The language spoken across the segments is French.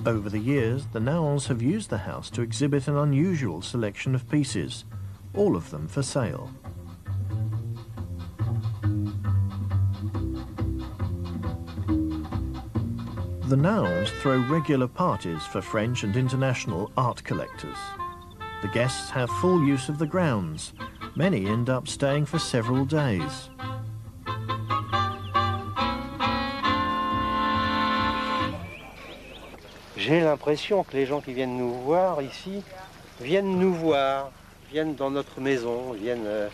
Over the years, the Nowells have used the house to exhibit an unusual selection of pieces, all of them for sale. The Nowells throw regular parties for French and international art collectors. The guests have full use of the grounds. Many end up staying for several days. J'ai l'impression que les gens qui viennent nous voir ici viennent nous voir, viennent dans notre maison, viennent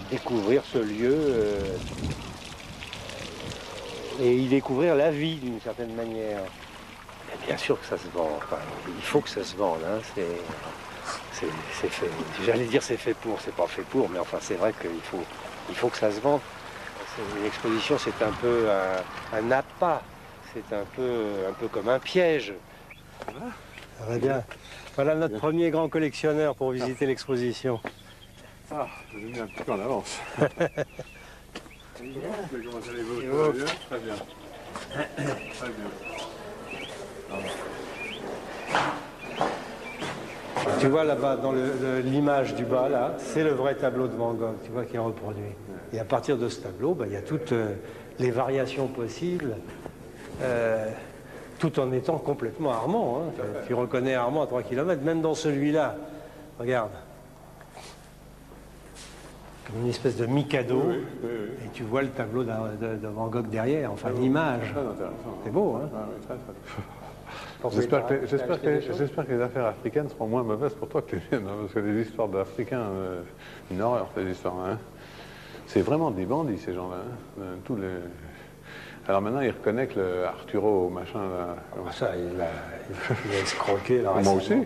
découvrir ce lieu et y découvrir la vie d'une certaine manière. Et bien sûr que ça se vend, enfin, il faut que ça se vende, hein, c'est fait. J'allais dire c'est fait pour, c'est pas fait pour, mais enfin c'est vrai qu'il faut que ça se vende. L'exposition c'est un peu un appât. C'est un peu comme un piège. Ça va bien. Voilà notre premier grand collectionneur pour visiter l'exposition. Ah, je l'ai mis un petit peu en avance. Comment allez-vous? Très bien. Très bien. Tu vois là-bas, dans l'image du bas, là, c'est le vrai tableau de Van Gogh, tu vois, qui est reproduit. Et à partir de ce tableau, il y a toutes les variations possibles. Tout en étant complètement Armand. Hein. Tu reconnais Armand à 3 km, même dans celui-là. Regarde. Comme une espèce de Mikado. Oui, oui, oui, oui. Et tu vois le tableau de Van Gogh derrière, enfin l'image. C'est beau, hein? J'espère que les affaires africaines seront moins mauvaises pour toi que les miennes, hein, parce que les histoires d'Africains, une horreur ces histoires. Hein. C'est vraiment des bandits ces gens-là. Hein. Tous les... Alors maintenant, il reconnaît que le Arturo, machin, là... Ah, ça, il a escroqué, là, moi aussi.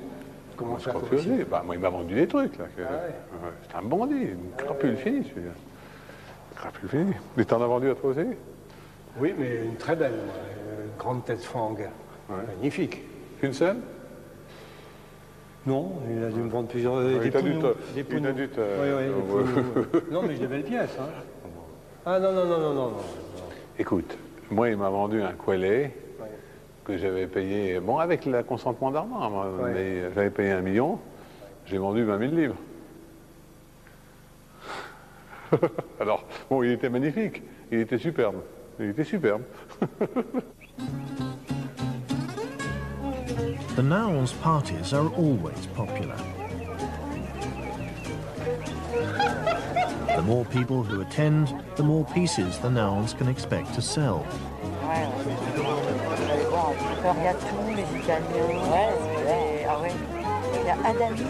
Comment ça aussi. Bah, moi, il m'a vendu des trucs, là. C'est un bandit, une crapule finie, celui-là. Une crapule finie. Mais t'en as vendu à toi aussi? Oui, mais une très belle, une grande tête fang. Ouais. Magnifique. Une seule? Non, il a dû me vendre plusieurs... Des pounous. Oui. Non, mais j'ai des belles pièces, hein. Ah, non. Écoute. Moi, il m'a vendu un Quelley que j'avais payé, bon, avec le consentement d'Armand, mais j'avais payé 1 million, j'ai vendu 20 000 livres. Alors, bon, il était magnifique, il était superbe, The Nowells parties are always popular. The more people who attend, the more pieces the Nowells can expect to sell. Il y a tous les Italiens. Ah ouais. Il y a Adami.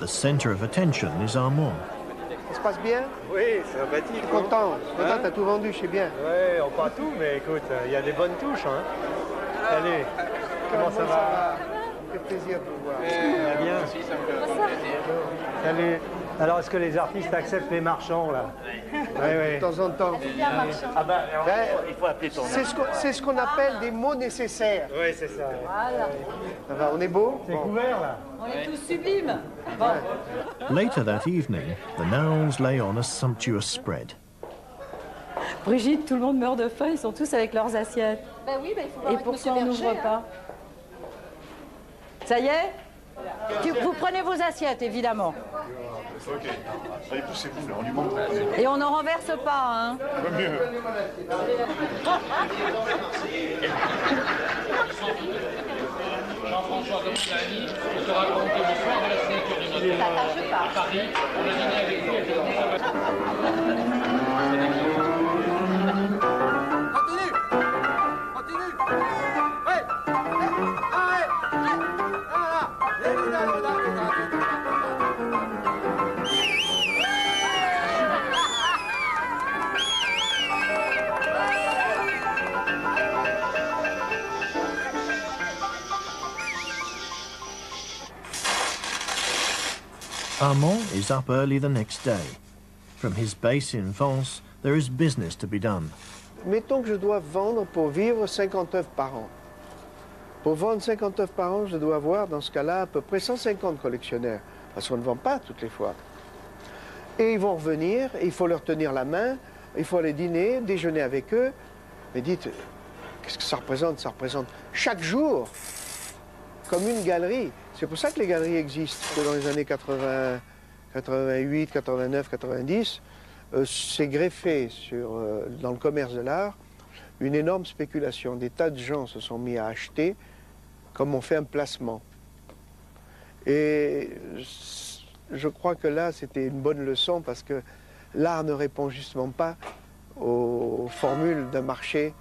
The center of attention is Armand. Ça se passe bien? Oui, c'est sympathique. Content. Content, t'as tout vendu, je sais bien. Oui, pas tout, mais écoute, il y a des bonnes touches. Hein. Allez, comment ça va? Ça fait plaisir de vous voir. Bien. Salut. Alors, est-ce que les artistes acceptent les marchands, là? Oui. De temps en temps. Ah ben, il faut appeler ton nom. C'est ce qu'on appelle des mots nécessaires. Oui, c'est ça. Voilà. Ça va, on est beau? C'est couvert, là? On est tous sublimes. Bon. Later that evening, the Nowells lay on a sumptuous spread. Brigitte, tout le monde meurt de faim, ils sont tous avec leurs assiettes. Ben oui, il faut voir. Et pourquoi on n'ouvre pas? Ça y est? Vous prenez vos assiettes, évidemment. Ok. Allez, poussez-vous, là, on lui manque. Et on n'en renverse pas, hein? Pas mieux. Jean-François Gosselin, je te raconte le soir de la signature de notre à Paris, on a dîné avec lui avec le Armand is up early the next day. From his base in Vence, there is business to be done. Mettons que je dois vendre pour vivre 50 œuvres par an. Pour vendre 50 œuvres par an, je dois avoir, dans ce cas-là, à peu près 150 collectionneurs. Parce qu'on ne vend pas toutes les fois. Et ils vont revenir, et il faut leur tenir la main il faut aller dîner, déjeuner avec eux. Mais dites, qu'est-ce que ça représente? Ça représente chaque jour comme une galerie. C'est pour ça que les galeries existent. Parce que dans les années 80, 88, 89, 90, c'est greffé dans le commerce de l'art une énorme spéculation. Des tas de gens se sont mis à acheter comme on fait un placement. Et je crois que là, c'était une bonne leçon parce que l'art ne répond justement pas aux formules d'un marché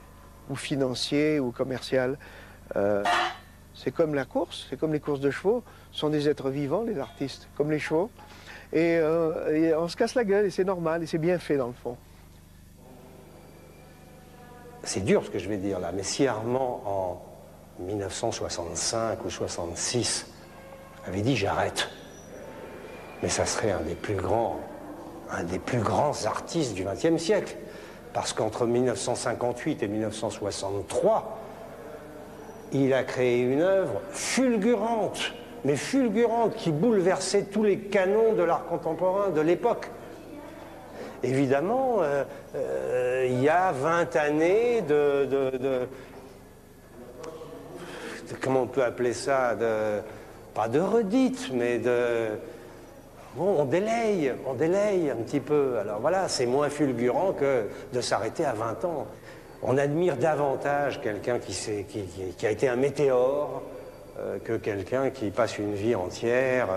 ou financier ou commercial. C'est comme la course, c'est comme les courses de chevaux. Ce sont des êtres vivants, les artistes, comme les chevaux. Et on se casse la gueule et c'est normal et c'est bien fait dans le fond. C'est dur ce que je vais dire là, mais si Armand en 1965 ou 66 avait dit j'arrête, mais ça serait un des plus grands artistes du XXe siècle. Parce qu'entre 1958 et 1963, il a créé une œuvre fulgurante, mais fulgurante, qui bouleversait tous les canons de l'art contemporain de l'époque. Évidemment, il y a 20 années comment on peut appeler ça, pas de redite, mais bon, on délaye un petit peu. Alors voilà, c'est moins fulgurant que de s'arrêter à 20 ans. On admire davantage quelqu'un qui a été un météore que quelqu'un qui passe une vie entière.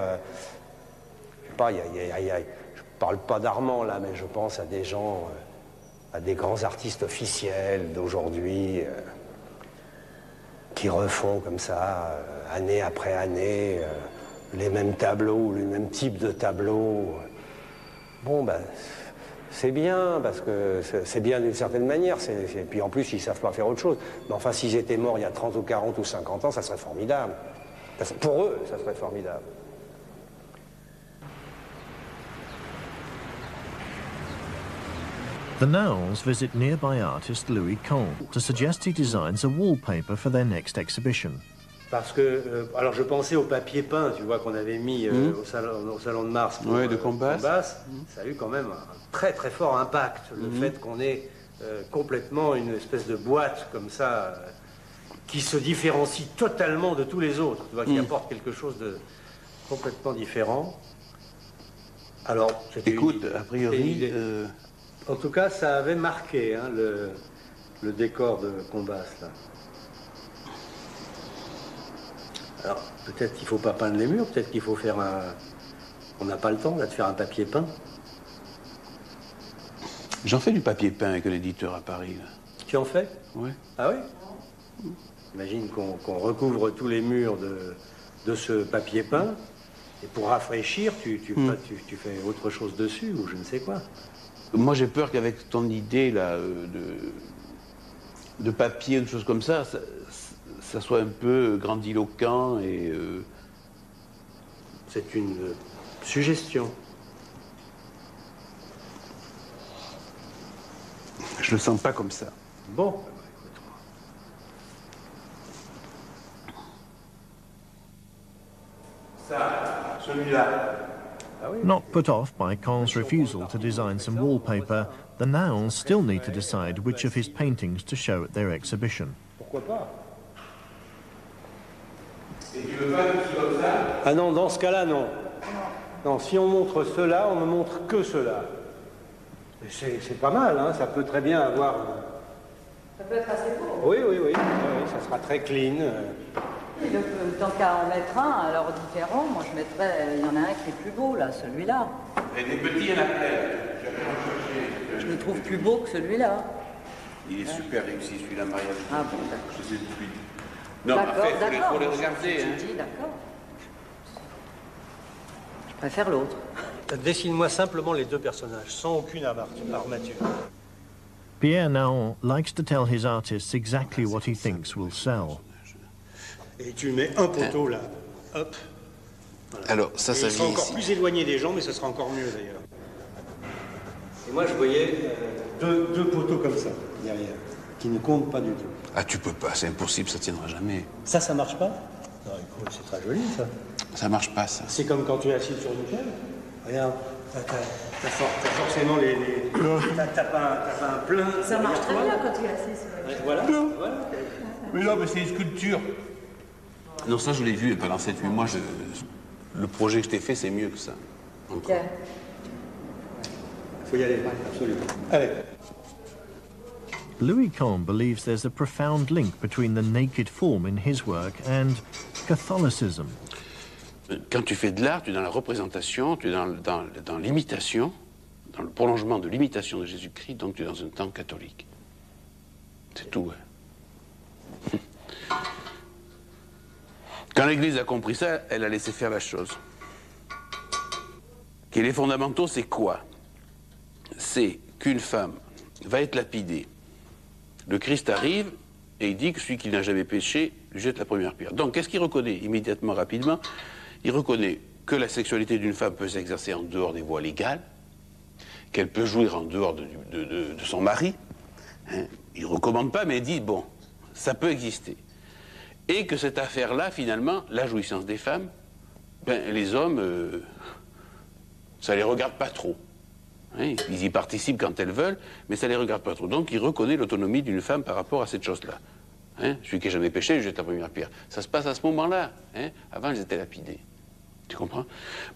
Je sais pas, je parle pas d'Armand là, mais je pense à des gens, à des grands artistes officiels d'aujourd'hui qui refont comme ça, année après année, les mêmes tableaux, le même type de tableau. Bon, ben, c'est bien, parce que c'est bien d'une certaine manière. Et puis en plus, ils ne savent pas faire autre chose. Mais enfin, s'ils étaient morts il y a 30 ou 40 ou 50 ans, ça serait formidable. Pour eux, ça serait formidable. The Nowells visit nearby artist Louis Cole to suggest he designs a wallpaper for their next exhibition. Parce que, alors je pensais au papier peint, tu vois, qu'on avait mis au salon de Mars pour, de Combas. Ça a eu quand même un très très fort impact, le fait qu'on ait complètement une espèce de boîte comme ça, qui se différencie totalement de tous les autres, tu vois, qui apporte quelque chose de complètement différent. Alors, écoute, a priori... En tout cas, ça avait marqué hein, le décor de Combas, là. Alors, peut-être qu'il ne faut pas peindre les murs, peut-être qu'il faut faire un... On n'a pas le temps, là, de faire un papier peint. J'en fais du papier peint avec l'éditeur à Paris, là. Tu en fais? Oui. Ah oui? Imagine qu'on recouvre tous les murs de ce papier peint, et pour rafraîchir, tu fais autre chose dessus, ou je ne sais quoi. Moi, j'ai peur qu'avec ton idée, là, de papier, une chose comme ça soit un peu grandiloquent et... C'est une suggestion. Je le sens pas comme ça. Bon. Ça, celui-là. Not put off by Cole's refusal to design some wallpaper, the Nowells still need to decide which of his paintings to show at their exhibition. Pourquoi pas? Ah non, dans ce cas-là, non. Non, si on montre cela, on ne montre que cela. C'est pas mal, hein, ça peut très bien avoir... Ça peut être assez beau. Oui, ça sera très clean. Tant qu'à en mettre un, alors différent, moi je mettrais, il y en a un qui est plus beau là, celui-là. Et des petits, il y en a plein. Je le trouve plus beau que celui-là. Il est super réussi celui-là, Maria. Ah bon, d'accord. Je sais tout de suite. Non, mais après, il faut les regarder. Hein. D'accord. Je préfère l'autre. Dessine-moi simplement les deux personnages, sans aucune armature. Pierre Nowell likes to tell his artists exactly what he thinks will sell. Et tu mets un poteau là, hop. Voilà. Alors, ça vient ici. Encore plus éloigné des gens, mais ce sera encore mieux d'ailleurs. Et moi, je voyais deux poteaux comme ça, derrière, qui ne comptent pas du tout. Ah, tu peux pas, c'est impossible, ça tiendra jamais. Ça marche pas? Non, écoute, c'est très joli, ça. Ça marche pas, ça. C'est comme quand tu es assis sur une chaise. Regarde, T'as forcément les... T'as pas un plein... Ça marche très bien quand tu es assis sur la chaise. Voilà. Mais non, mais c'est une sculpture. Non, ça, je l'ai vu pendant 7-8 mois. Le projet que je t'ai fait, c'est mieux que ça. Ok. Faut y aller, absolument. Allez. Louis Kahn believes there's a profound link between the naked form in his work and Catholicism. Quand tu fais de l'art, tu es dans la représentation, tu es dans l'imitation, dans le prolongement de l'imitation de Jésus-Christ, donc tu es dans un temps catholique. C'est tout. Hein. Quand l'Église a compris ça, elle a laissé faire la chose. Et les fondamentaux, c'est quoi? C'est qu'une femme va être lapidée. Le Christ arrive et il dit que celui qui n'a jamais péché lui jette la première pierre. Donc, qu'est-ce qu'il reconnaît immédiatement, rapidement? Il reconnaît que la sexualité d'une femme peut s'exercer en dehors des voies légales, qu'elle peut jouir en dehors de son mari. Hein. Il ne recommande pas, mais il dit, bon, ça peut exister. Et que cette affaire-là, finalement, la jouissance des femmes, ben, les hommes, ça ne les regarde pas trop. Hein. Ils y participent quand elles veulent, mais ça ne les regarde pas trop. Donc il reconnaît l'autonomie d'une femme par rapport à cette chose-là. Hein. Celui qui n'a jamais péché, il jette la première pierre. Ça se passe à ce moment-là. Hein. Avant, elles étaient lapidées. Tu comprends?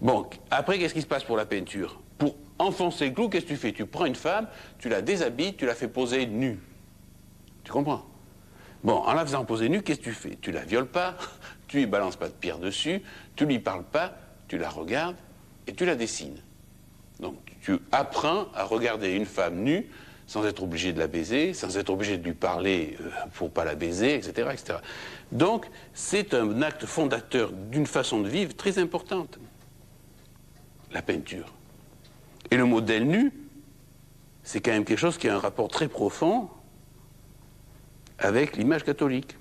Bon, après, qu'est-ce qui se passe pour la peinture? Pour enfoncer le clou, qu'est-ce que tu fais? Tu prends une femme, tu la déshabilles, tu la fais poser nue. Tu comprends? Bon, en la faisant poser nue, qu'est-ce que tu fais? Tu la violes pas, tu lui balances pas de pierre dessus, tu lui parles pas, tu la regardes et tu la dessines. Donc, tu apprends à regarder une femme nue sans être obligé de la baiser, sans être obligé de lui parler pour pas la baiser, etc., etc. Donc, c'est un acte fondateur d'une façon de vivre très importante, la peinture. Et le modèle nu, c'est quand même quelque chose qui a un rapport très profond avec l'image catholique.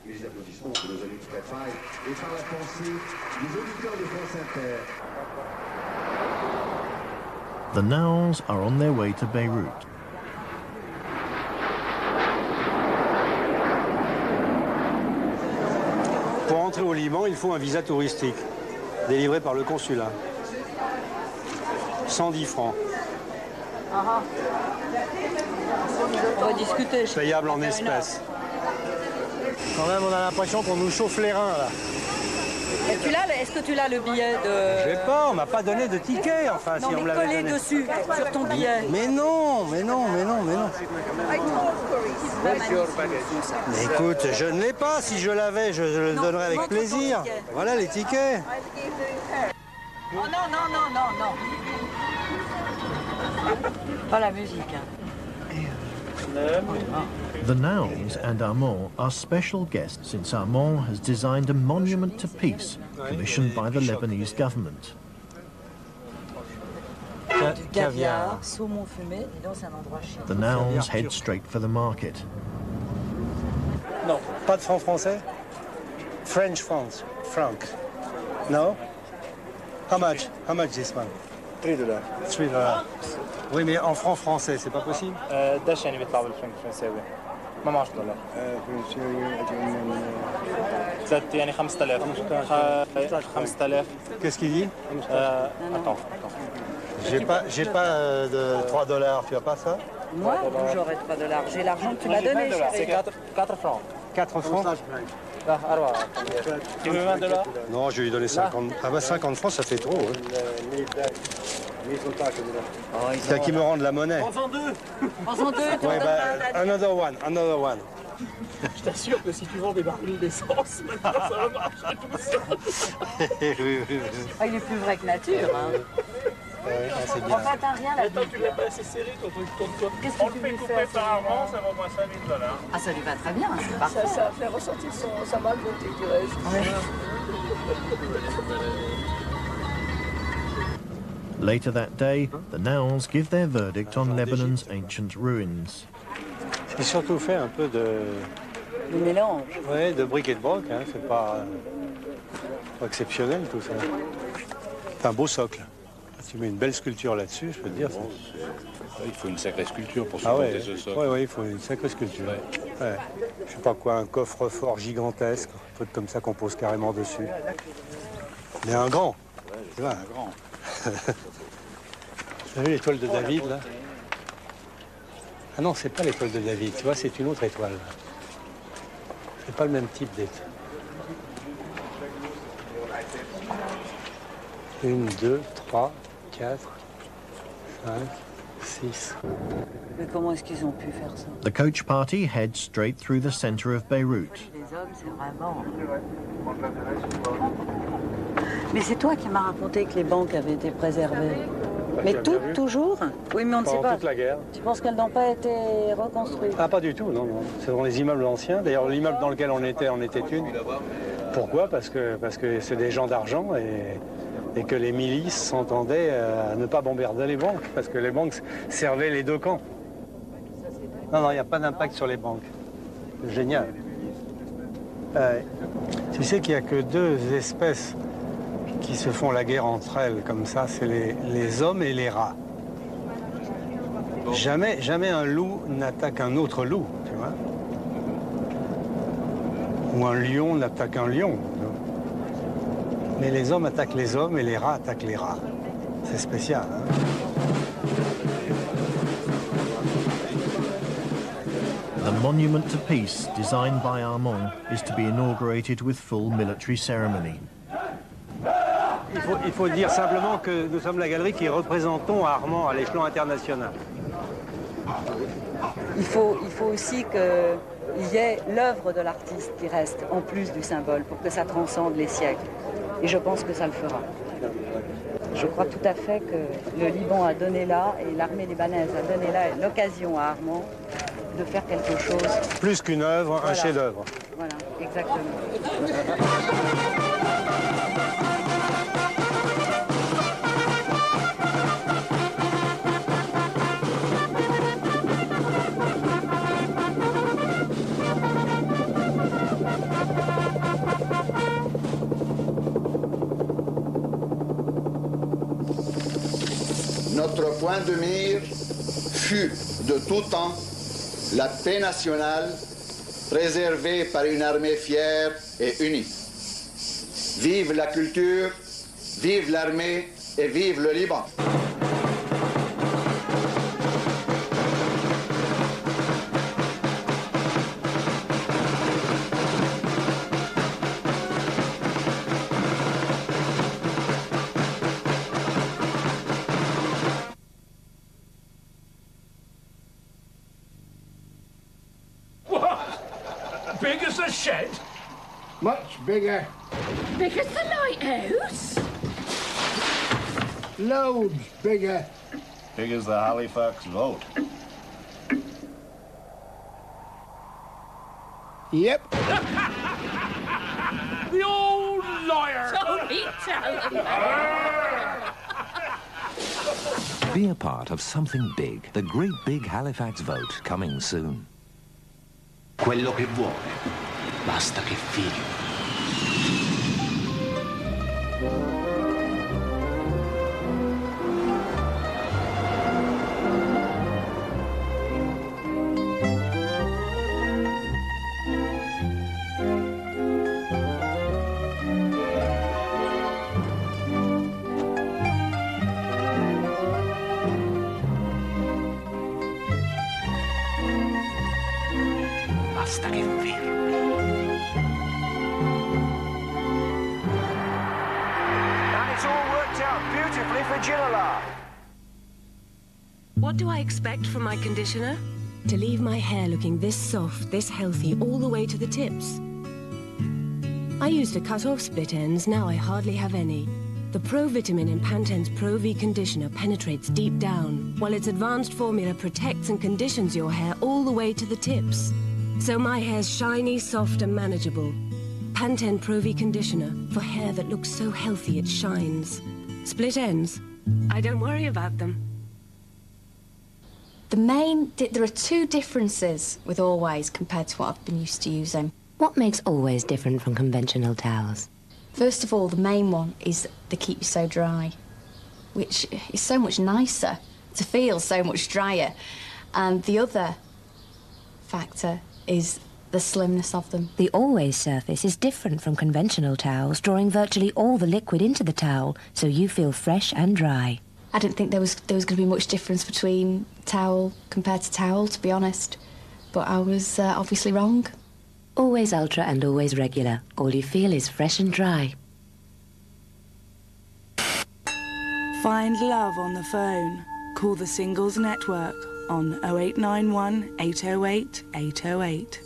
Les applaudissements pour nos amis de Préfaille et par la pensée des auditeurs de France Inter. The Nouns are on their way to Beirut. Pour entrer au Liban, il faut un visa touristique, délivré par le consulat. 110 francs. On va discuter. Payable en espèces. Quand même, on a l'impression qu'on nous chauffe les reins, là. Est-ce que tu l'as le billet de... Je sais pas, on m'a pas donné de ticket, enfin, non, si on me l'avait donné. dessus, sur ton billet. Mais non. Mais écoute, je ne l'ai pas. Si je l'avais, je le donnerais avec plaisir. Voilà les tickets. Oh non. Pas la musique. The Nouns and Armand are special guests since Armand has designed a monument to peace commissioned by the Lebanese government. Du caviar, saumon fumé, dis donc c'est un endroit chiant. The Nouns head straight for the market. Non, pas de francs français. French francs. No? How much this one? $3. $3. Oui, mais en francs français, c'est pas possible? داش يعني بيطلع بالفرنك الفرنساوي ما معش دولار زادت يعني 5000 5000 Qu'est-ce qu'il dit? Attends. J'ai pas de $3, tu as pas ça? Moi, j'aurais $3. J'ai l'argent que tu m'as donné. C'est 4 francs. 4 francs? Tu veux $20? Non, je vais lui donner 50. Ah bah 50 francs, ça fait trop. Hein. C'est à qui me rende la monnaie. Prends-en deux. Ouais, bah, another one. Je t'assure que si tu vends des barils d'essence, maintenant ça va marcher tout ça. Ah, il est plus vrai que nature. Hein. C'est bien. En fait, rien là. Attends, tu l'as pas assez serré ton truc, tourne-toi. Qu'est-ce que on le fait couper par Armand, ça vaut moins $5000. Ah, ça lui va très bien, c'est parfait. Ça fait ressortir sa malle beauté, dirais-je. Later that day, the Nouns give their verdict on Lebanon's ancient ruins. C'est surtout fait un peu de... Le mélange. Oui, de bric et de broc, hein. C'est pas exceptionnel tout ça. C'est un beau socle. Tu mets une belle sculpture là-dessus, je peux te dire. Il faut une sacrée sculpture pour supporter ce socle. Oui, il faut une sacrée sculpture. Ouais. Je sais pas quoi, un coffre-fort gigantesque, un truc comme ça qu'on pose carrément dessus. Mais un grand. Tu vois, un grand. Tu as vu l'étoile de David, là? Ah non, c'est pas l'étoile de David, tu vois, c'est une autre étoile. C'est pas le même type d'étoile. 1, 2, 3, 4, 5, 6. Mais comment est-ce qu'ils ont pu faire ça? The coach party heads straight through the center of Beirut. Les hommes, c'est vraiment... Mais c'est toi qui m'as raconté que les banques avaient été préservées. Mais toutes, toujours? Oui, mais on ne sait pas. Toute la guerre. Tu penses qu'elles n'ont pas été reconstruites? Ah, pas du tout, non, non. C'est dans les immeubles anciens. D'ailleurs, l'immeuble dans lequel on était une. Pourquoi? Parce que c'est des gens d'argent et que les milices s'entendaient à ne pas bombarder les banques, parce que les banques servaient les deux camps. Non, il n'y a pas d'impact sur les banques. C'est génial. Tu sais qu'il n'y a que deux espèces qui se font la guerre entre elles, comme ça, c'est les hommes et les rats. Jamais un loup n'attaque un autre loup, tu vois. Ou un lion n'attaque un lion. Mais les hommes attaquent les hommes et les rats attaquent les rats. C'est spécial, hein? The monument to peace, designed by Armand, is to be inaugurated with full military ceremony. Il faut dire simplement que nous sommes la galerie qui représentons Armand à l'échelon international. Il faut aussi qu'il y ait l'œuvre de l'artiste qui reste en plus du symbole pour que ça transcende les siècles. Et je pense que ça le fera. Je crois tout à fait que le Liban a donné là, et l'armée libanaise a donné là l'occasion à Armand de faire quelque chose. Plus qu'une œuvre, voilà. Un chef-d'œuvre. Voilà, exactement. Notre point de mire fut de tout temps la paix nationale préservée par une armée fière et unie. Vive la culture, vive l'armée et vive le Liban. Big as a shed? Much bigger. Big as the lighthouse? Loads bigger. Big as the Halifax vote. Yep. The old liar! Don't tell them. Be a part of something big. The Great Big Halifax Vote, coming soon. Quello che vuole, basta che fili. Basta che firmi. And it's all worked out beautifully for Ginala. What do I expect from my conditioner? To leave my hair looking this soft, this healthy, all the way to the tips. I used to cut off split ends, now I hardly have any. The Pro-Vitamin in Pantene's Pro-V conditioner penetrates deep down, while its advanced formula protects and conditions your hair all the way to the tips. So my hair's shiny, soft and manageable. Pantene Pro-V conditioner for hair that looks so healthy it shines. Split ends? I don't worry about them. There are two differences with Always compared to what I've been used to using. What makes Always different from conventional towels? First of all, the main one is they keep you so dry. which is so much nicer to feel, so much drier. And the other factor is the slimness of them. The Always surface is different from conventional towels, drawing virtually all the liquid into the towel, so you feel fresh and dry. I didn't think there was going to be much difference between towel compared to towel, to be honest. But I was obviously wrong. Always Ultra and Always Regular. All you feel is fresh and dry. Find love on the phone. Call the Singles Network on 0891 808 808.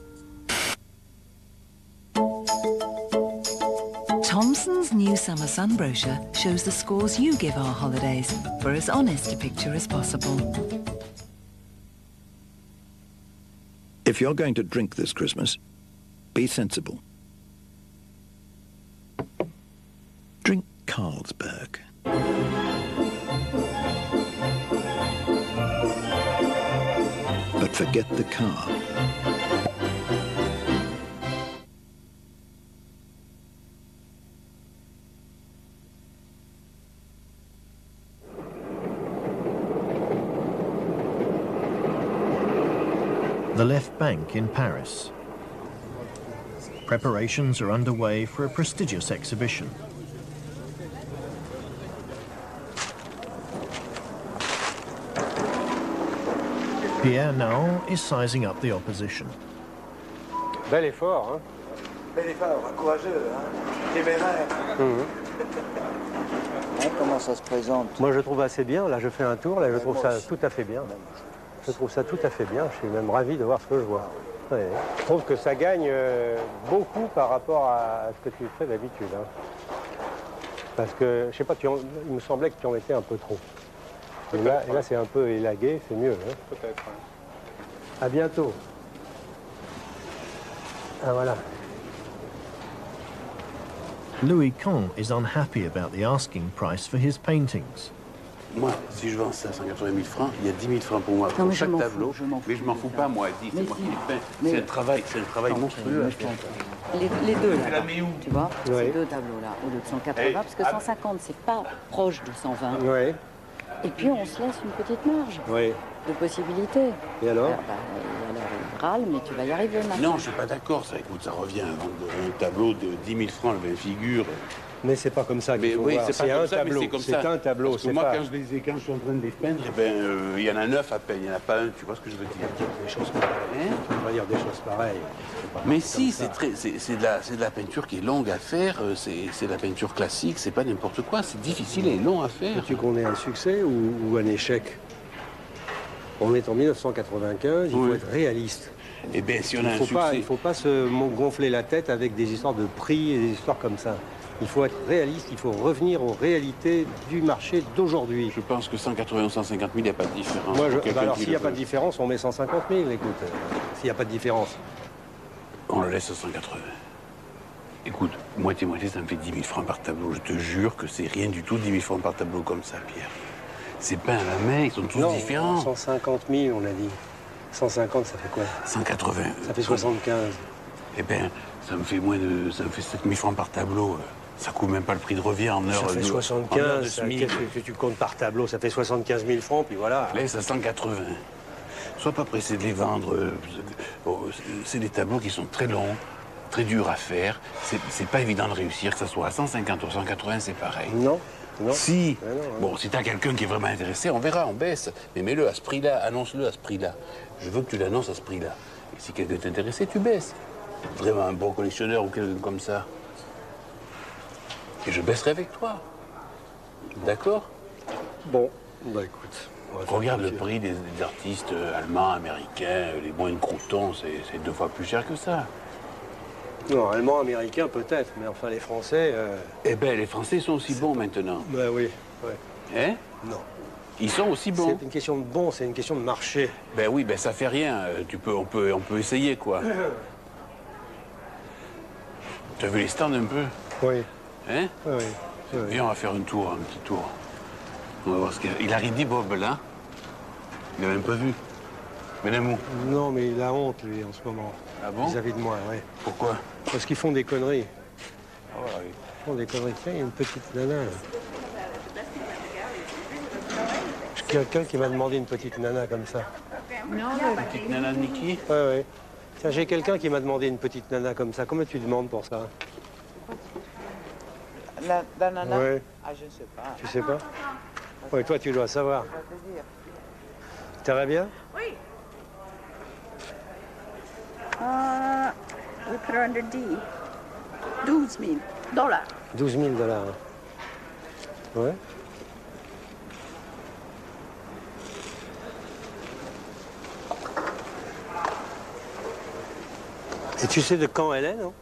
Thomson's new summer sun brochure shows the scores you give our holidays for as honest a picture as possible. If you're going to drink this Christmas, be sensible. Drink Carlsberg. But forget the car. The Left Bank in Paris. Preparations are underway for a prestigious exhibition. Pierre Naon is sizing up the opposition. Bel effort, hein? Bel effort, courageux, hein? Téméraire. Comment ça se présente? Moi je trouve assez bien, là je fais un tour, là je trouve ça tout à fait bien. Je trouve ça tout à fait bien, je suis même ravi de voir ce que je vois. Ouais. Je trouve que ça gagne beaucoup par rapport à ce que tu fais d'habitude. Hein. Parce que, je sais pas, il me semblait que tu en mettais un peu trop. Et là c'est un peu élagué, c'est mieux. Hein. Peut-être. Ouais. À bientôt. Ah voilà. Louis Kahn is unhappy about the asking price for his paintings. Moi, si je vends ça à 180 000 francs, il y a 10 000 francs pour moi pour chaque tableau. Mais je m'en fous pas, moi. C'est moi qui les peins. C'est un travail monstrueux. Les deux, là, la mets où? tu vois, Oui. ces deux tableaux-là, au lieu de 180, parce que 150, c'est pas proche de 120. Oui. Et puis, on se laisse une petite marge Oui. de possibilités. Et alors? Alors, il râle, mais tu vas y arriver maintenant. Non, je suis pas d'accord. Ça, écoute, ça revient à vendre un tableau de 10 000 francs, le même figure. Mais c'est pas comme ça qu'il faut voir. C'est un tableau. C'est un tableau. Parce que moi, quand je suis en train de les peindre, eh ben, il y en a 9 à peine, il n'y en a pas un. Tu vois ce que je veux dire? Des choses pareilles. On va dire des choses pareilles. Mais si, c'est de la peinture qui est longue à faire. C'est de la peinture classique. C'est pas n'importe quoi. C'est difficile et long à faire. Veux-tu qu'on ait un succès ou un échec? On est en 1995. Il faut être réaliste. Eh bien, si on a un succès... Il ne faut pas se gonfler la tête avec des histoires de prix et des histoires comme ça. Il faut être réaliste, il faut revenir aux réalités du marché d'aujourd'hui. Je pense que 180 ou 150 000, il n'y a pas de différence. Moi, alors, s'il n'y a pas de différence, on met 150 000, écoute. S'il n'y a pas de différence. On le laisse à 180. Écoute, moitié-moitié, ça me fait 10 000 francs par tableau. Je te jure que c'est rien du tout, 10 000 francs par tableau comme ça, Pierre. C'est peint à la main, ils sont tous différents. 150 000, on a dit. 150, ça fait quoi? 180. Ça fait 75. Eh bien, ça me fait 7 000 francs par tableau. Ça coûte même pas le prix de revient en heure. Ça fait 75, qu'est-ce que tu comptes par tableau? Ça fait 75 000 francs, puis voilà. Laisse à 180. Sois pas pressé de les vendre. C'est des tableaux qui sont très longs, très durs à faire. C'est pas évident de réussir, que ça soit à 150 ou 180, c'est pareil. Non. Non. Si. Non, hein. Bon, si t'as quelqu'un qui est vraiment intéressé, on verra, on baisse. Mais mets-le à ce prix-là, annonce-le à ce prix-là. Je veux que tu l'annonces à ce prix-là. Et si quelqu'un est intéressé, tu baisses. Vraiment un bon collectionneur ou quelqu'un comme ça. Et je baisserai avec toi. D'accord? Bon, bah écoute. Regarde le prix des artistes allemands, américains, les moines croutons, c'est 2 fois plus cher que ça. Non, allemands, américains peut-être, mais enfin les Français... Eh ben, les Français sont aussi bons maintenant. Ben oui, ouais. Hein? Non. Ils sont aussi bons. C'est une question de bon, c'est une question de marché. Ben oui, ben ça fait rien. On peut essayer, quoi. Tu as vu les stands un peu? Oui. Hein? Oui, oui. Viens, on va faire un petit tour. On va voir ce qu'il a. Il a dit Bob, là? Il n'a même pas vu. Benamou? Non, mais il a honte, lui, en ce moment. Ah bon? Vis-à-vis de moi, oui. Pourquoi? Parce qu'ils font des conneries. Oh, oui. Ils font des conneries. Tiens, il y a une petite nana, là. Quelqu'un qui m'a demandé une petite nana comme ça. Petite nana de Mickey? Ouais, ouais. Tiens, j'ai quelqu'un qui m'a demandé une petite nana comme ça. Combien tu demandes pour ça? La nana? Ouais. Ah, je ne sais pas. Tu sais pas? Oui, toi, tu dois savoir. Ça va bien? Oui. We put her under D. 12 000 dollars. 12 000 dollars. Ouais. Et tu sais de quand elle est, non?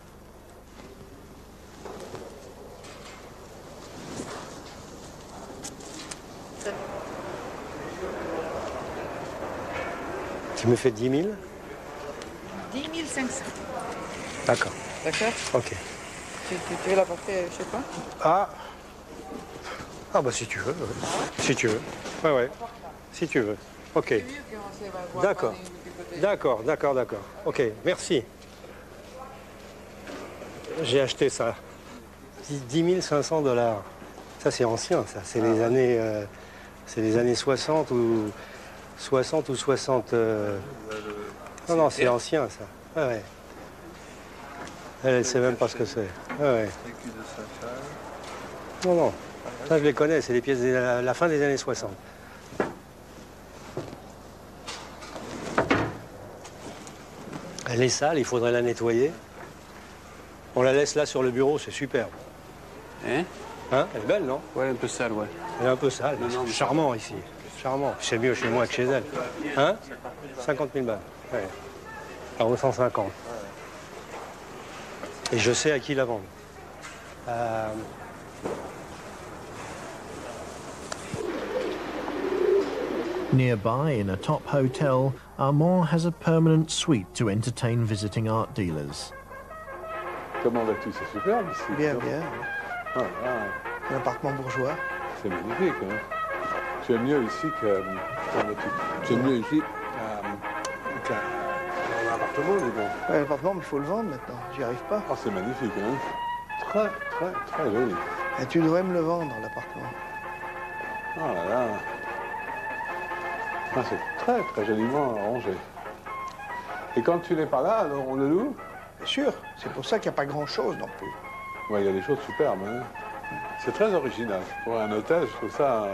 Tu me fais 10 000? 10 500. D'accord. D'accord? Ok. Tu veux la porter chez toi? Ah. Ah bah si tu veux. Ouais. Si tu veux. Ouais, ouais. Si tu veux. Ok. D'accord. D'accord, d'accord, d'accord. Ok, merci. J'ai acheté ça. 10 500 dollars. Ça c'est ancien, ça. C'est les années. C'est les années 60 ou 60. Non, non, c'est ancien, ça. Ouais, ouais. Elle ne sait même pas ce que c'est. Ouais, ouais. Non, non. Ça, je les connais. C'est des pièces de la fin des années 60. Elle est sale, il faudrait la nettoyer. On la laisse là sur le bureau, c'est superbe. Hein? Hein? Elle est belle, non? Ouais, un peu sale, ouais. Elle est un peu sale, mais c'est charmant ici. Charmant. C'est mieux chez moi que chez elle. Hein? 50 000 balles. Ouais. Alors 150. Et je sais à qui la vendre. Nearby, in a top hotel, Armand has a permanent suite to entertain visiting art dealers. Comment vas-tu? C'est superbe ici. Bien, bien. Ah, ah. Un appartement bourgeois. C'est magnifique. Hein? Tu es mieux ici que... Tu es mieux ici qu'un appartement, dis donc. Ouais, l'appartement, mais il faut le vendre maintenant. J'y arrive pas. Ah, c'est magnifique, hein? Très, très, très joli. Et tu devrais me le vendre, l'appartement. Ah là là. Ah, c'est très, très joliment rangé. Et quand tu n'es pas là, alors on le loue? Bien sûr. C'est pour ça qu'il n'y a pas grand-chose non plus. Ouais, il y a des choses superbes, hein? C'est très original. Pour un hôtel, je trouve ça...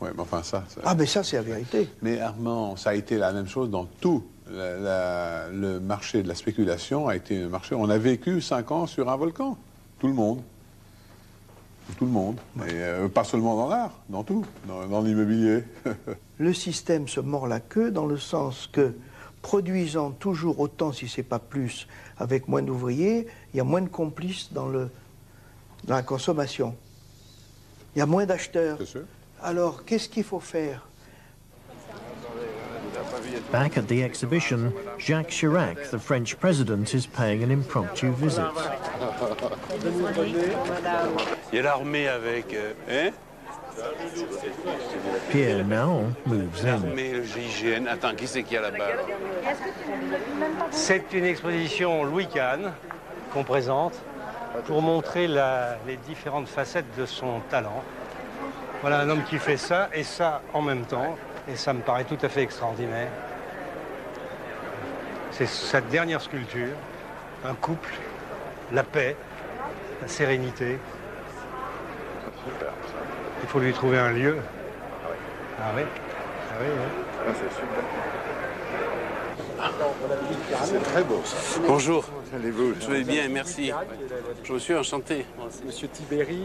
Ouais, mais enfin ça... Ah, mais ça, c'est la vérité. Mais Armand, ça a été la même chose dans tout. Le marché de la spéculation a été un marché... On a vécu 5 ans sur un volcan. Tout le monde. Tout le monde. Et pas seulement dans l'art, dans tout. Dans l'immobilier. Le système se mord la queue dans le sens que, produisant toujours autant, si c'est pas plus, avec moins d'ouvriers, il y a moins de complices dans la consommation. Il y a moins d'acheteurs. C'est sûr. Alors, qu'est-ce qu'il faut faire? Back at the exhibition, Jacques Chirac, the French president, is paying an impromptu visit. Il y a l'armée avec... hein? Pierre Naon moves in. L'armée, le GIGN. Attends, qui c'est qu'il y a là-bas? C'est une exposition Louis Kahn qu'on présente pour montrer les différentes facettes de son talent. Voilà un homme qui fait ça et ça en même temps, et ça me paraît tout à fait extraordinaire. C'est sa dernière sculpture, un couple, la paix, la sérénité. Il faut lui trouver un lieu. Ah oui? Ah oui, oui. Ah, c'est super. C'est très beau. Bonjour. Allez-vous? Je vais bien, merci. Je me suis enchanté. Monsieur Tibéri,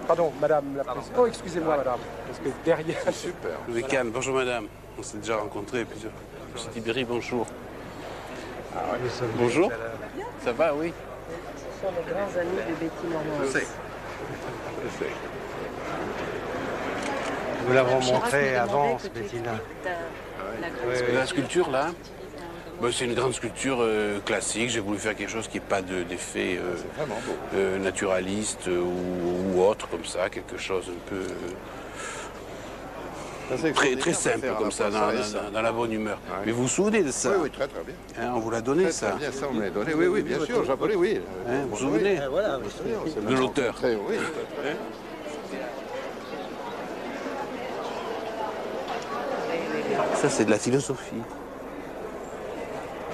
pardon, madame la présidente. Oh, excusez-moi, madame, parce que derrière... Super. Louis Kahn, bonjour madame. On s'est déjà rencontrés plusieurs fois. Monsieur Tibéri, bonjour. Ah ouais. Bonjour. Ça va, oui? Ce sont les grands amis de Betty Normand. Je sais. Nous l'avons montré avant, Bettina. Parce que la sculpture, là, c'est une grande sculpture classique. J'ai voulu faire quelque chose qui n'ait pas d'effet naturaliste ou autre, comme ça. Quelque chose un peu... très simple, comme ça, dans la bonne humeur. Ouais. Mais vous vous souvenez de ça? Oui, oui, très très bien. Hein, on vous l'a donné, ça? Très bien, ça, on me l'a donné. Oui, oui, bien sûr, japonais, oui. Hein, vous vous souvenez voilà, de l'auteur? Oui. Ça, c'est de la philosophie.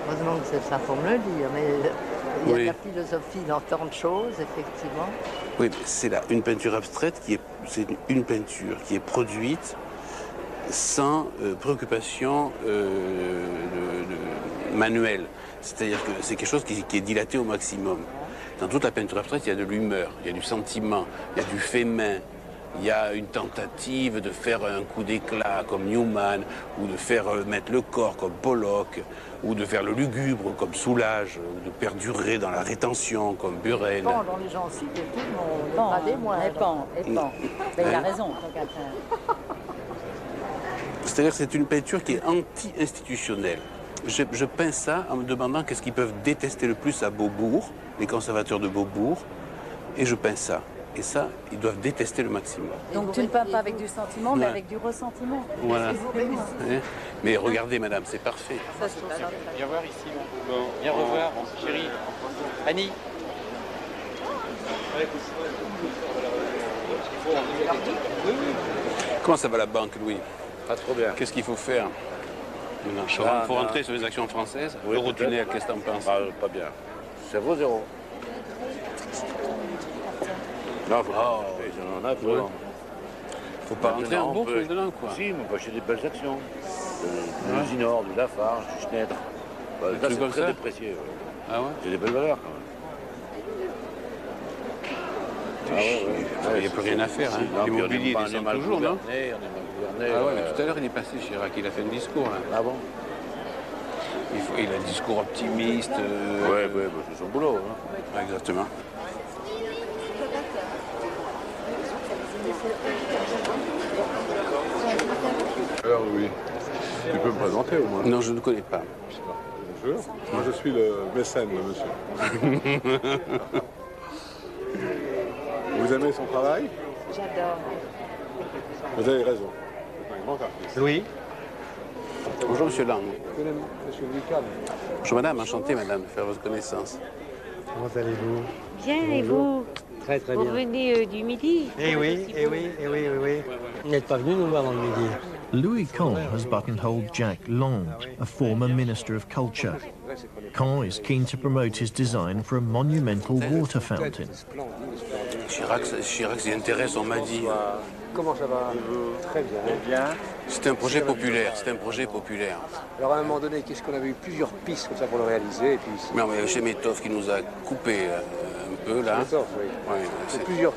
Heureusement que c'est ça pour me le dire, mais il y a Oui. de la philosophie dans tant de choses, effectivement. Oui, c'est une peinture abstraite c'est une peinture qui est produite sans préoccupation manuelle. C'est-à-dire que c'est quelque chose qui est dilaté au maximum. Dans toute la peinture abstraite, il y a de l'humeur, il y a du sentiment, il y a du fait main, il y a une tentative de faire un coup d'éclat comme Newman, ou de faire mettre le corps comme Pollock, ou de faire le lugubre comme Soulages, ou de perdurer dans la rétention comme Buren. Bon, dans les gencives et tout, on n'est pas des moindres. Mais il a raison, C'est-à-dire que c'est une peinture qui est anti-institutionnelle. Je peins ça en me demandant qu'est-ce qu'ils peuvent détester le plus à Beaubourg, les conservateurs de Beaubourg, et je peins ça. Et ça, ils doivent détester le maximum. Donc tu ne peins pas avec du sentiment, mais Ouais. avec du ressentiment. Voilà. Hein? Mais regardez, madame, c'est parfait. Ça, c'est pas Viens voir ici, bon. Viens revoir, chérie. Annie. Comment ça va la banque, Louis? Pas trop bien. Qu'est-ce qu'il faut faire? Il faut rentrer sur les actions françaises. Oui, Eurotunnel, peut-être. qu'est-ce que t'en penses? Pas bien. Ça vaut 0. Non, faut pas. J'en ai peu. Ouais. Faut pas rentrer en bourse maintenant, quoi. Si, mais on peut acheter des belles actions. De l'Usinor, du Lafarge, du Schneider. Bah, là, c'est très déprécié. Ouais. Ah ouais? C'est des belles valeurs, quand même. Il n'y a plus rien à faire. Hein. L'immobilier descend toujours, non? On est mal gouverné. Ah ouais, mais tout à l'heure, il est passé, Chirac. Il a fait un discours, là. Ah bon? Il a un discours optimiste. Ouais, c'est son boulot. Hein. Ouais, exactement. Alors oui, tu peux me présenter au moins? Non, je ne connais pas. Bonjour, moi je suis le mécène de monsieur. Vous aimez son travail? J'adore. Vous avez raison. C'est un grand artiste. Louis. Bonjour, monsieur Lang. Monsieur Ducal. Bonjour, madame. Enchanté, madame, de faire votre connaissance. Comment allez-vous? Bien, et vous? Très très Vous bien. venez du Midi? Eh oui. Vous n'êtes pas venu nous voir dans le Midi. Louis Kahn has buttonholed Jack Long, a former Minister of Culture. Kahn is keen to promote his design for a monumental water fountain. Chirac s'y intéresse, on m'a dit. Comment ça va? Très bien. C'est un projet populaire, c'est un projet populaire. Alors à un moment donné, qu'est-ce qu'on avait eu plusieurs pistes comme ça pour le réaliser et puis ici. Non, mais chez Métov qui nous a coupé un peu là. Métov, oui. Ouais, C'est plusieurs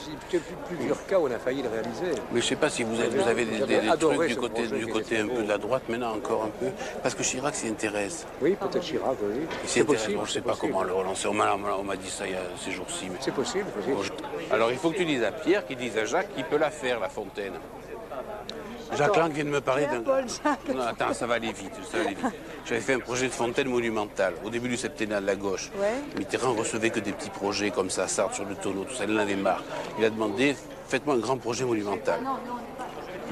cas où on a failli le réaliser. mais je sais pas si vous avez des adoré trucs ce du projet qui côté était un peu beau. de la droite, maintenant encore un peu. Parce que Chirac s'y intéresse. Oui, peut-être Chirac, oui. Il s'y intéresse, bon, je sais pas comment le relancer. On m'a dit ça il y a ces jours-ci. Mais... C'est possible. Bon, alors il faut que tu dises à Pierre qu'il dise à Jacques qu'il peut la faire, la fontaine. Jacques Lang vient de me parler d'un... Non, attends, ça va aller vite, J'avais fait un projet de fontaine monumentale au début du septennat de la gauche. Ouais. Mitterrand recevait que des petits projets comme ça, Sartre sur le tonneau, tout ça, il en avait marre. Il a demandé, faites-moi un grand projet monumental.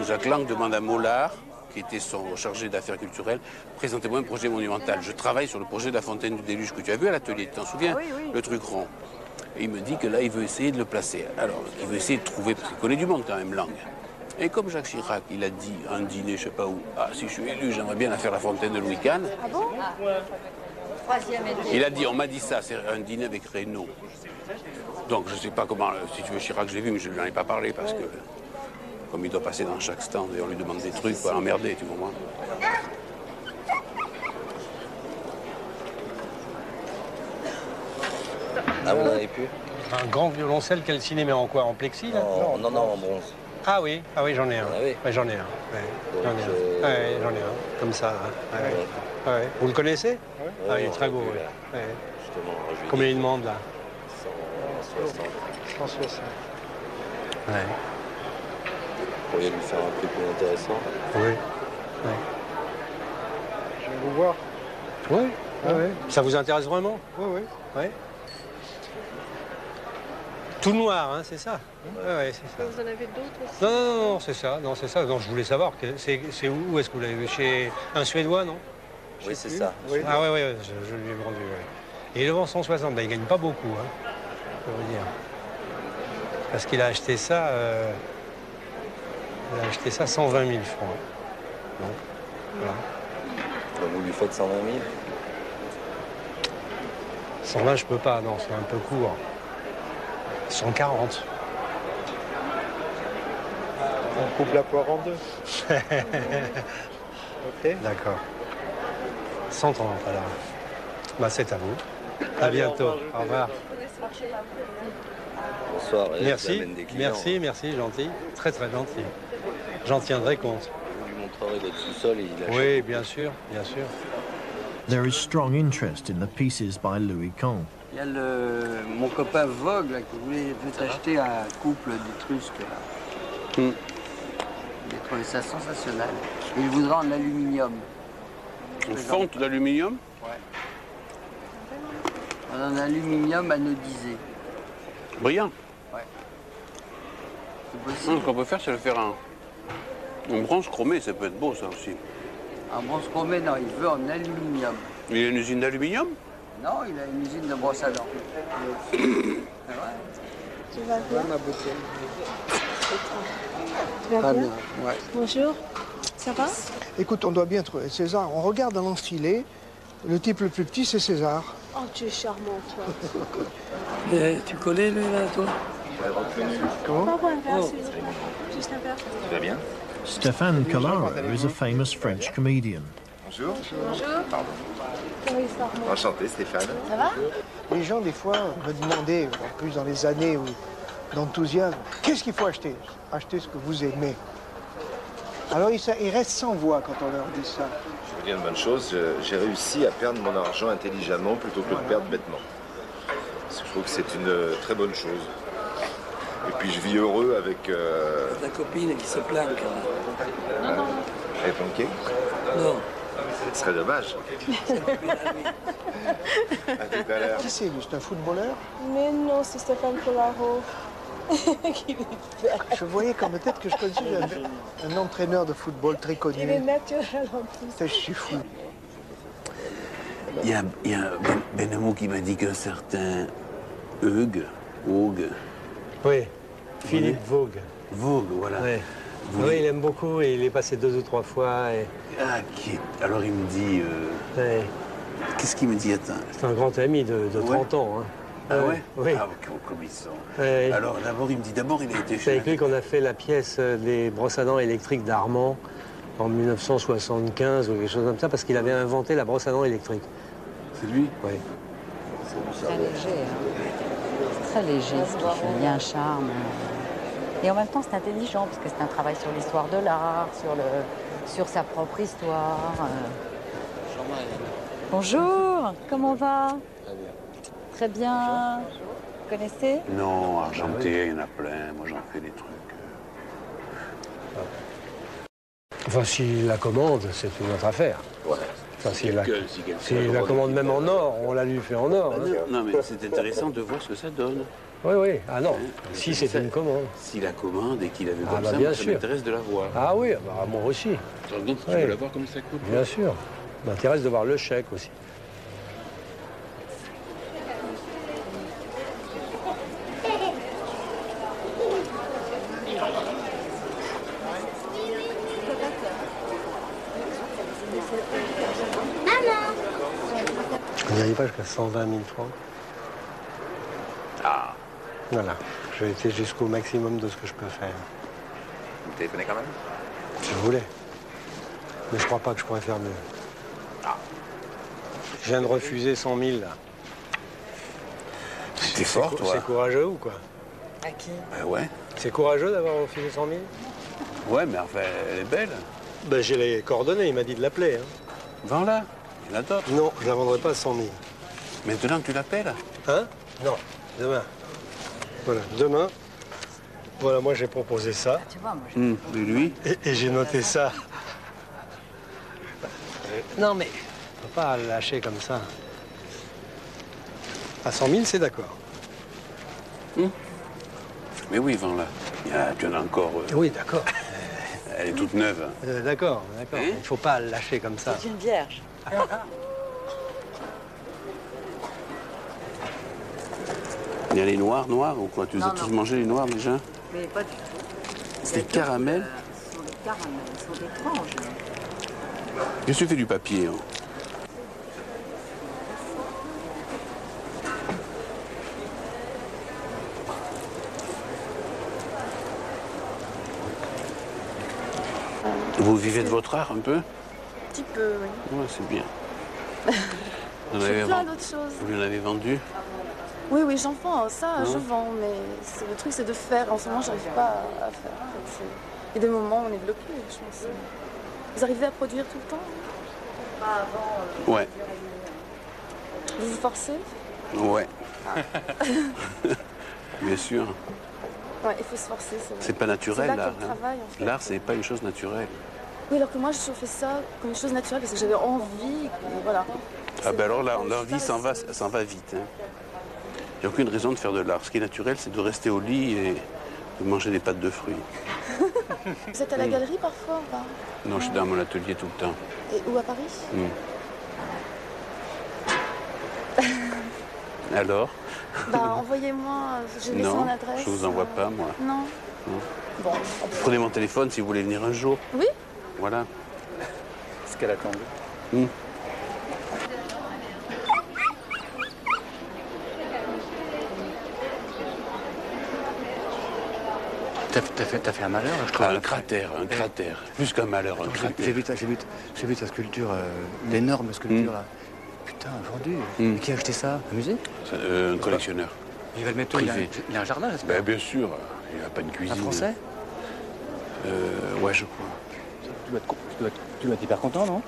Jacques Lang demande à Mollard, qui était son chargé d'affaires culturelles, présentez-moi un projet monumental. Je travaille sur le projet de la fontaine du déluge que tu as vu à l'atelier, tu t'en souviens? Oui, oui. Le truc rond. Et il me dit que là, il veut essayer de le placer. Alors, il veut essayer de trouver, parce qu'il connaît du monde quand même, Lang. Et comme Jacques Chirac, il a dit à un dîner, je sais pas où, ah, si je suis élu, j'aimerais bien la faire la fontaine de Louis Kahn. Ah bon? Troisième étage. Il a dit, on m'a dit ça, c'est un dîner avec Reynaud. Donc je sais pas comment, si tu veux Chirac, je l'ai vu, mais je lui en ai pas parlé parce que, comme il doit passer dans chaque stand et on lui demande des trucs, pas l'emmerder, tu comprends? Ah, vous en avez plus? Un grand violoncelle calciné, mais en quoi? En plexi là? Non, en bronze. Ah oui, j'en ai un. Ah oui. Ouais, j'en ai un. Ouais. J'en ai un. Ouais, j'en ai un. Comme ça. Hein. Ouais. Ouais. Vous le connaissez? Ah, il est très beau. Ouais. Ouais. Combien il demande là? 160. Ouais. Vous pourriez lui faire un prix plus intéressant. Oui. Ouais. Je vais vous voir. Oui. Ouais. Ça vous intéresse vraiment? Oui. Ouais. Tout noir, hein, c'est ça? Ouais, c'est ça. Vous en avez d'autres aussi? Non, c'est ça. Non, je voulais savoir, c'est où est-ce que vous l'avez vu? Chez un Suédois, non? Oui, c'est ça. Oui. Ah oui, je lui ai vendu, ouais. Et il le vend 160, il ne gagne pas beaucoup, hein, je peux vous dire. Parce qu'il a acheté ça, 120 000 francs. Donc, voilà. Donc vous lui faites 120 000? 120, je peux pas, non, c'est un peu court. 140. On coupe la poire en deux. Ok. D'accord. 130 alors. Bah, c'est à vous. À bientôt. Au revoir. Bonsoir. Merci, merci, gentil. Très gentil. J'en tiendrai compte. Vous lui montrerez votre sous-sol et il achète. Oui, bien sûr, bien sûr. There is strong interest in the pieces by Louis Kahn. Il y a mon copain Vogue là, qui veut acheter un couple d'Étrusques. Il a trouvé ça sensationnel. Et il voudra en aluminium. Une fonte d'aluminium? Ouais. En aluminium anodisé. Brillant. Ouais. C'est Non, possible. ce qu'on peut faire, c'est le faire en bronze chromé, ça peut être beau ça aussi. En bronze chromé, non, il veut en aluminium. Il y a une usine d'aluminium? Non, il a une usine de brosse à dents. C'est vrai. Tu vas bien? Ma beauté. Tu vas Très bien? bien, ouais. Bonjour. Ça va? Écoute, on doit bien trouver César. On regarde dans l'enfilé. Le type le plus petit, c'est César. Oh, tu es charmant, toi. Tu connais lui là, toi? Comment? Pas un verre, s'il vous plaît. Juste un verre. Tu vas bien? Stefan Calaro is a famous French comedian. Bonjour. Bonjour. Pardon. Comment il sort, moi? Enchanté, Stéphane. Ça va? Les gens, des fois, me demandaient, en plus dans les années d'enthousiasme, qu'est-ce qu'il faut acheter? Acheter ce que vous aimez. Alors ils restent sans voix quand on leur dit ça. Je veux dire une bonne chose, j'ai réussi à perdre mon argent intelligemment plutôt que de le perdre bêtement. Parce que je trouve que c'est une très bonne chose. Et puis je vis heureux avec... Ta copine qui se plaint. Non, non. Elle est planquée? Non. Ce serait dommage. À tout à l'heure. Qui c'est lui? C'est un footballeur? Mais non, c'est Stéphane Collaro. Je voyais comme peut-être que je connaissais un entraîneur de football très connu. Il est naturel en plus. Je suis fou. Il y a Benamou qui m'a dit qu'un certain Hugues. Oui, Philippe Vogue. Vogue, voilà. Oui. Oui, il aime beaucoup et il est passé 2 ou 3 fois. Et... Ah, alors il me dit... Ouais. Qu'est-ce qu'il me dit? Attends. C'est un grand ami de 30 ans. Hein. Ah ouais? Oui. Ah, comme ils sont. Ouais. Alors d'abord, il me dit, il a été C'est avec lui qu'on a fait la pièce des brosses à dents électriques d'Armand en 1975 ou quelque chose comme ça, parce qu'il avait inventé la brosse à dents électrique. C'est lui? Oui. C'est très léger. Hein. C'est très léger ce qu'il fait. Il y a un charme. Et en même temps, c'est intelligent, parce que c'est un travail sur l'histoire de l'art, sur sa propre histoire. Bonjour, comment on va? Très bien. Vous connaissez? Non, argenté, il y en a plein. Moi, j'en fais des trucs. Enfin, s'il la commande, c'est une autre affaire. Ouais. Enfin, s'il la commande même en or, on la lui fait en or. Hein. Non, mais c'est intéressant de voir ce que ça donne. Oui, oui. Ah non, si c'est une commande. S'il la commande et qu'il a vu comme bah, ça, bien ça sûr. m'intéresse de la voir. Ah oui, bah, moi aussi. Donc, tu veux la voir comme ça coûte? Bien sûr. Ça m'intéresse de voir le chèque aussi. On n'y arrive pas jusqu'à 120 000 francs. Ah. Voilà. Je vais été jusqu'au maximum de ce que je peux faire. Vous téléphonez quand même? Si je voulais. Mais je crois pas que je pourrais faire mieux. Ah. Je viens de refuser 100 000 là. T'es fort, toi. C'est courageux ou quoi? À qui? Ben ouais. C'est courageux d'avoir refusé 100 000? Ouais, mais enfin, elle est belle. Ben, j'ai les coordonnées, il m'a dit de l'appeler. Hein. Vends-la. Il y en a d'autres. Non, je la vendrai pas à 100 000. Maintenant que tu l'appelles? Hein? Non, demain. Voilà, demain. Voilà, moi j'ai proposé ça. Tu vois, moi, Et lui? Et j'ai noté ça. Non, mais on ne peut pas lâcher comme ça. À 100 000, c'est d'accord. Mais oui, vends-la. Tu en as encore... Oui, d'accord. Elle est toute neuve. D'accord, d'accord. Il ne faut pas lâcher comme ça. c'est une vierge. Il y a les noirs ou quoi? Tu les as tous mangés, les noirs, déjà? Mais pas du tout. C'est des caramels? Ce sont des caramels, ce sont des tranches. Qu'est-ce que tu fais du papier hein? Vous vivez de votre art un peu? Un petit peu, oui. Ouais, c'est bien. Je fais plein d'autres choses. Vous en avez vendu? Oui, oui, j'en vends. Ça, je vends, mais le truc, c'est de faire. En ce moment, j'arrive pas à faire. En fait, il y a des moments où on est bloqué, je pense. Vous arrivez à produire tout le temps? Pas avant. Ouais. Vous vous forcez? Ouais. Bien sûr. Ouais, il faut se forcer, c'est vrai. C'est pas naturel, l'art. L'art, c'est pas une chose naturelle. Oui, alors que moi, je fais ça comme une chose naturelle parce que j'avais envie, voilà. Ah ben alors là, l'envie s'en va vite. Hein. Il n'y a aucune raison de faire de l'art. Ce qui est naturel, c'est de rester au lit et de manger des pâtes de fruits. Vous êtes à la galerie parfois ou pas? Non, je suis dans mon atelier tout le temps. Et où à Paris? Alors? Bah, envoyez-moi, j'ai laissé mon adresse. Je vous envoie pas, moi. Non. Bon. Prenez mon téléphone si vous voulez venir un jour. Oui. Voilà. Ce qu'elle attendait. T'as fait un malheur, je trouve. Un cratère. Plus qu'un malheur, un cratère. J'ai vu ta sculpture, l'énorme sculpture là. Putain, vendu. Qui a acheté ça? Un musée? Un collectionneur. Il va le mettre privé. Il a un jardin, j'espère. Ben, bien sûr. Il n'a pas une cuisine. Un Français? Ouais, je crois. Tu dois être hyper content, non?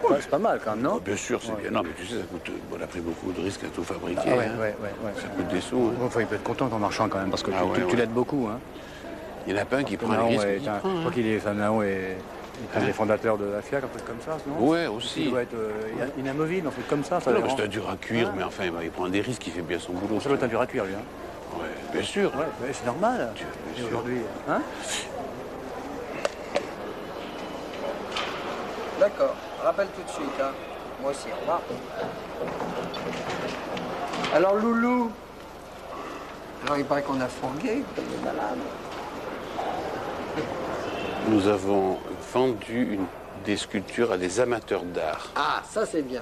Ouais, c'est pas mal quand même, non? Bien sûr, c'est bien. Non, mais tu sais, ça coûte. On a pris beaucoup de risques à tout fabriquer. Ah ouais, hein. ouais. Ça coûte des sous. Hein. Enfin, il peut être content en marchand quand même, parce que tu l'aides beaucoup. Hein. Il y en a pas un qui prend les risques. Je crois qu'il est Naon et un des fondateurs de la FIAC, un truc comme ça, non? Ouais, aussi. Il doit être inamovible, un truc comme ça. Non, c'est un dur à cuire, mais enfin, il prend des risques, il fait bien son boulot. Ça doit être un dur à cuire, lui. Hein. Ouais, bien sûr. Ouais, c'est normal. Aujourd'hui, hein? D'accord, rappelle tout de suite, hein. Moi aussi, au revoir. Alors, Loulou, alors il paraît qu'on a fourgué, comme des malades. Nous avons vendu des sculptures à des amateurs d'art. Ah, ça c'est bien.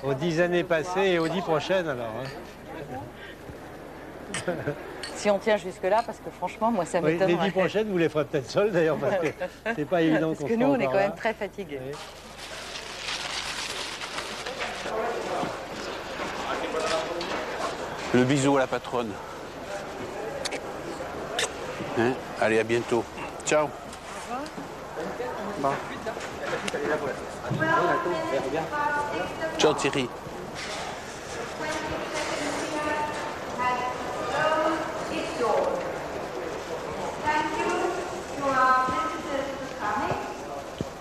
Aux 10 années passées et aux 10 prochaines, alors. Hein. Si on tient jusque-là, parce que franchement, moi, ça Oui, m'étonne. les 10 prochaines, vous les ferez peut-être seuls, d'ailleurs, parce que c'est pas évident qu'on Parce que nous, on est quand même très fatigués. Oui. Le bisou à la patronne. Hein? Allez, à bientôt. Ciao. Bon. Ciao Thierry.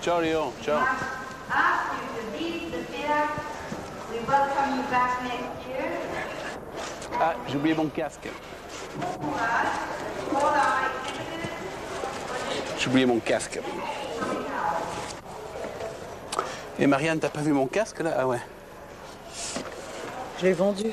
Ciao Léon, ciao. Ah, j'ai oublié mon casque. J'ai oublié mon casque. Et Marianne, t'as pas vu mon casque là? Ah ouais. Je l'ai vendu.